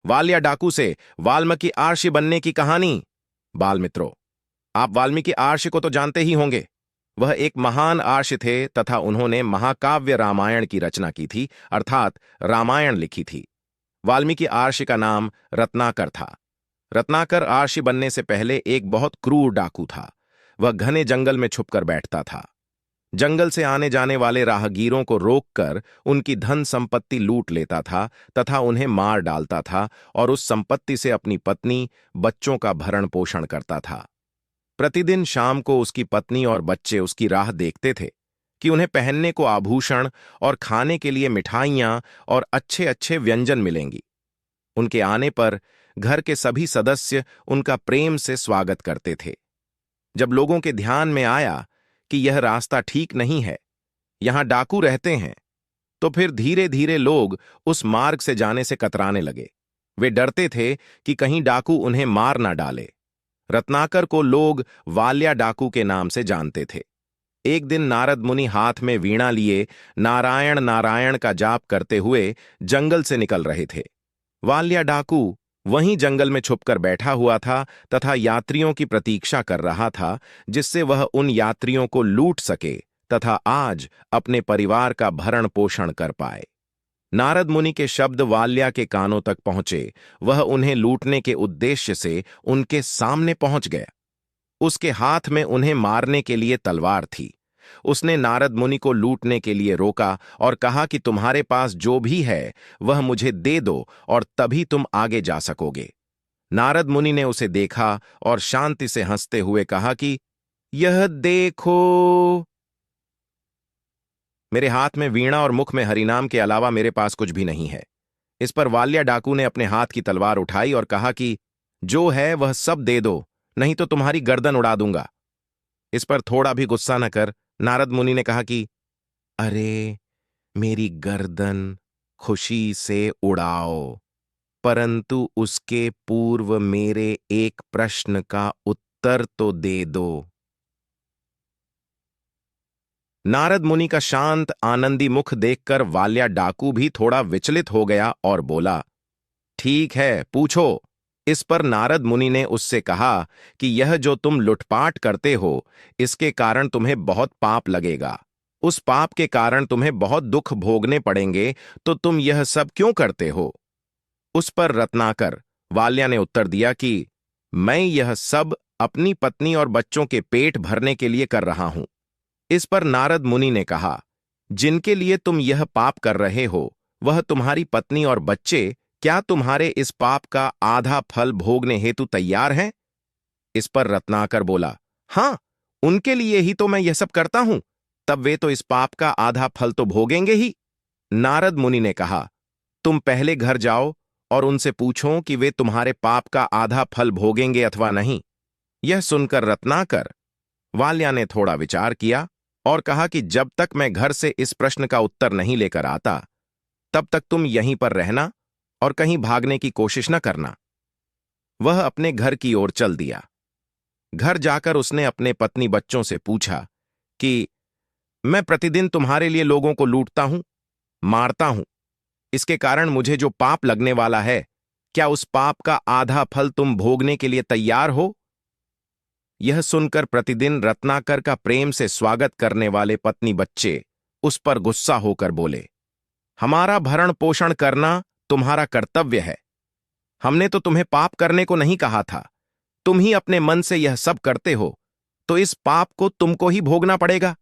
वालिया डाकू से वाल्मीकि आर्षि बनने की कहानी। बाल मित्रों, आप वाल्मीकि आर्षि को तो जानते ही होंगे। वह एक महान आर्षि थे तथा उन्होंने महाकाव्य रामायण की रचना की थी, अर्थात रामायण लिखी थी। वाल्मीकि आर्षि का नाम रत्नाकर था। रत्नाकर आर्षि बनने से पहले एक बहुत क्रूर डाकू था। वह घने जंगल में छुपकर बैठता था। जंगल से आने जाने वाले राहगीरों को रोककर उनकी धन संपत्ति लूट लेता था तथा उन्हें मार डालता था और उस संपत्ति से अपनी पत्नी, बच्चों का भरण पोषण करता था। प्रतिदिन शाम को उसकी पत्नी और बच्चे उसकी राह देखते थे कि उन्हें पहनने को आभूषण और खाने के लिए मिठाइयां और अच्छे अच्छे व्यंजन मिलेंगी। उनके आने पर घर के सभी सदस्य उनका प्रेम से स्वागत करते थे। जब लोगों के ध्यान में आया कि यह रास्ता ठीक नहीं है, यहां डाकू रहते हैं, तो फिर धीरे धीरे लोग उस मार्ग से जाने से कतराने लगे। वे डरते थे कि कहीं डाकू उन्हें मार ना डाले। रत्नाकर को लोग वाल्या डाकू के नाम से जानते थे। एक दिन नारद मुनि हाथ में वीणा लिए नारायण नारायण का जाप करते हुए जंगल से निकल रहे थे। वाल्या डाकू वहीं जंगल में छुपकर बैठा हुआ था तथा यात्रियों की प्रतीक्षा कर रहा था, जिससे वह उन यात्रियों को लूट सके तथा आज अपने परिवार का भरण पोषण कर पाए। नारद मुनि के शब्द वाल्या के कानों तक पहुंचे। वह उन्हें लूटने के उद्देश्य से उनके सामने पहुंच गया। उसके हाथ में उन्हें मारने के लिए तलवार थी। उसने नारद मुनि को लूटने के लिए रोका और कहा कि तुम्हारे पास जो भी है वह मुझे दे दो और तभी तुम आगे जा सकोगे। नारद मुनि ने उसे देखा और शांति से हंसते हुए कहा कि यह देखो, मेरे हाथ में वीणा और मुख में हरिनाम के अलावा मेरे पास कुछ भी नहीं है। इस पर वाल्या डाकू ने अपने हाथ की तलवार उठाई और कहा कि जो है वह सब दे दो, नहीं तो तुम्हारी गर्दन उड़ा दूंगा। इस पर थोड़ा भी गुस्सा न कर नारद मुनि ने कहा कि अरे, मेरी गर्दन खुशी से उड़ाओ, परंतु उसके पूर्व मेरे एक प्रश्न का उत्तर तो दे दो। नारद मुनि का शांत आनंदी मुख देखकर वाल्या डाकू भी थोड़ा विचलित हो गया और बोला, ठीक है, पूछो। इस पर नारद मुनि ने उससे कहा कि यह जो तुम लुटपाट करते हो, इसके कारण तुम्हें बहुत पाप लगेगा। उस पाप के कारण तुम्हें बहुत दुख भोगने पड़ेंगे, तो तुम यह सब क्यों करते हो? उस पर रत्नाकर, वाल्या ने उत्तर दिया कि मैं यह सब अपनी पत्नी और बच्चों के पेट भरने के लिए कर रहा हूं। इस पर नारद मुनि ने कहा, जिनके लिए तुम यह पाप कर रहे हो, वह तुम्हारी पत्नी और बच्चे क्या तुम्हारे इस पाप का आधा फल भोगने हेतु तैयार हैं? इस पर रत्नाकर बोला, हां, उनके लिए ही तो मैं यह सब करता हूं, तब वे तो इस पाप का आधा फल तो भोगेंगे ही। नारद मुनि ने कहा, तुम पहले घर जाओ और उनसे पूछो कि वे तुम्हारे पाप का आधा फल भोगेंगे अथवा नहीं। यह सुनकर रत्नाकर, वाल्या ने थोड़ा विचार किया और कहा कि जब तक मैं घर से इस प्रश्न का उत्तर नहीं लेकर आता, तब तक तुम यहीं पर रहना और कहीं भागने की कोशिश न करना। वह अपने घर की ओर चल दिया। घर जाकर उसने अपने पत्नी बच्चों से पूछा कि मैं प्रतिदिन तुम्हारे लिए लोगों को लूटता हूं, मारता हूं, इसके कारण मुझे जो पाप लगने वाला है, क्या उस पाप का आधा फल तुम भोगने के लिए तैयार हो? यह सुनकर प्रतिदिन रत्नाकर का प्रेम से स्वागत करने वाले पत्नी बच्चे उस पर गुस्सा होकर बोले, हमारा भरण पोषण करना तुम्हारा कर्तव्य है। हमने तो तुम्हें पाप करने को नहीं कहा था। तुम ही अपने मन से यह सब करते हो, तो इस पाप को तुमको ही भोगना पड़ेगा।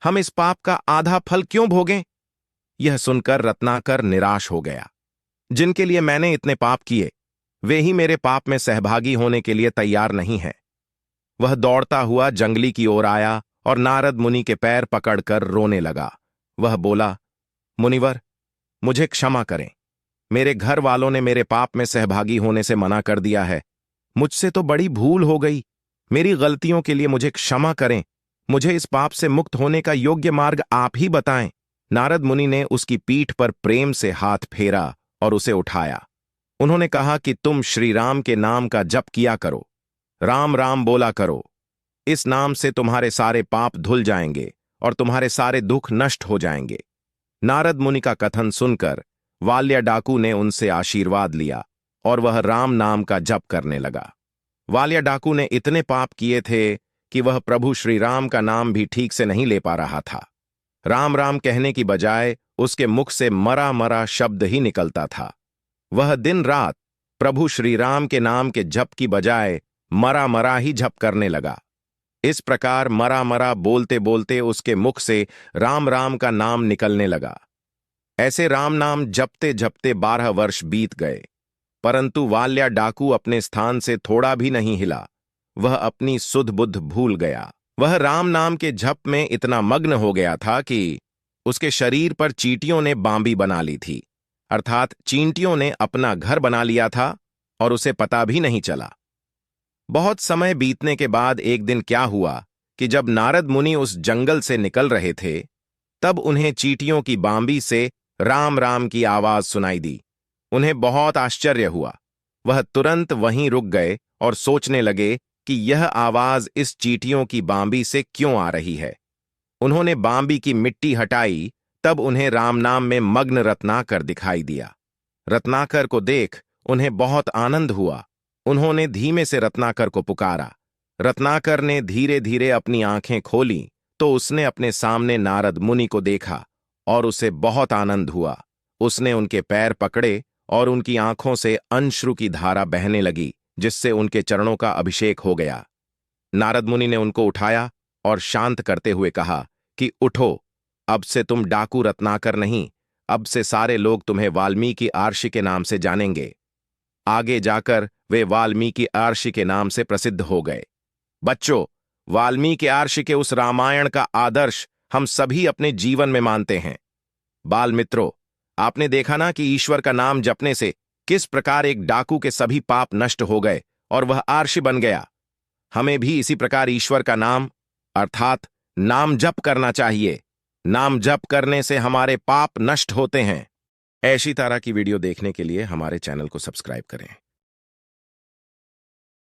हम इस पाप का आधा फल क्यों भोगें? यह सुनकर रत्नाकर निराश हो गया। जिनके लिए मैंने इतने पाप किए, वे ही मेरे पाप में सहभागी होने के लिए तैयार नहीं है। वह दौड़ता हुआ जंगली की ओर आया और नारद मुनि के पैर पकड़कर रोने लगा। वह बोला, मुनिवर, मुझे क्षमा करें। मेरे घर वालों ने मेरे पाप में सहभागी होने से मना कर दिया है। मुझसे तो बड़ी भूल हो गई। मेरी गलतियों के लिए मुझे क्षमा करें। मुझे इस पाप से मुक्त होने का योग्य मार्ग आप ही बताएं। नारद मुनि ने उसकी पीठ पर प्रेम से हाथ फेरा और उसे उठाया। उन्होंने कहा कि तुम श्री राम के नाम का जप किया करो, राम राम बोला करो। इस नाम से तुम्हारे सारे पाप धुल जाएंगे और तुम्हारे सारे दुख नष्ट हो जाएंगे। नारद मुनि का कथन सुनकर वाल्या डाकू ने उनसे आशीर्वाद लिया और वह राम नाम का जप करने लगा। वालिया डाकू ने इतने पाप किए थे कि वह प्रभु श्री राम का नाम भी ठीक से नहीं ले पा रहा था। राम राम कहने की बजाय उसके मुख से मरा मरा शब्द ही निकलता था। वह दिन रात प्रभु श्री राम के नाम के जप की बजाय मरा मरा ही जप करने लगा। इस प्रकार मरा मरा बोलते बोलते उसके मुख से राम राम का नाम निकलने लगा। ऐसे राम नाम जपते जपते 12 वर्ष बीत गए, परंतु वाल्या डाकू अपने स्थान से थोड़ा भी नहीं हिला। वह अपनी सुध बुद्ध भूल गया। वह राम नाम के जप में इतना मग्न हो गया था कि उसके शरीर पर चींटियों ने बांबी बना ली थी, अर्थात चींटियों ने अपना घर बना लिया था और उसे पता भी नहीं चला। बहुत समय बीतने के बाद एक दिन क्या हुआ कि जब नारद मुनि उस जंगल से निकल रहे थे, तब उन्हें चींटियों की बांबी से राम राम की आवाज सुनाई दी। उन्हें बहुत आश्चर्य हुआ। वह तुरंत वहीं रुक गए और सोचने लगे कि यह आवाज इस चींटियों की बांबी से क्यों आ रही है। उन्होंने बांबी की मिट्टी हटाई, तब उन्हें राम नाम में मग्न रत्नाकर दिखाई दिया। रत्नाकर को देख उन्हें बहुत आनंद हुआ। उन्होंने धीमे से रत्नाकर को पुकारा। रत्नाकर ने धीरे धीरे अपनी आंखें खोली तो उसने अपने सामने नारद मुनि को देखा और उसे बहुत आनंद हुआ। उसने उनके पैर पकड़े और उनकी आंखों से अश्रु की धारा बहने लगी, जिससे उनके चरणों का अभिषेक हो गया। नारद मुनि ने उनको उठाया और शांत करते हुए कहा कि उठो, अब से तुम डाकू रत्नाकर नहीं, अब से सारे लोग तुम्हें वाल्मीकि आर्षि के नाम से जानेंगे। आगे जाकर वे वाल्मीकि आर्षि के नाम से प्रसिद्ध हो गए। बच्चों, वाल्मीकि आर्षि के उस रामायण का आदर्श हम सभी अपने जीवन में मानते हैं। बाल मित्रों, आपने देखा ना कि ईश्वर का नाम जपने से किस प्रकार एक डाकू के सभी पाप नष्ट हो गए और वह आर्षि बन गया। हमें भी इसी प्रकार ईश्वर का नाम अर्थात नाम जप करना चाहिए। नाम जप करने से हमारे पाप नष्ट होते हैं। ऐसी तरह की वीडियो देखने के लिए हमारे चैनल को सब्सक्राइब करें।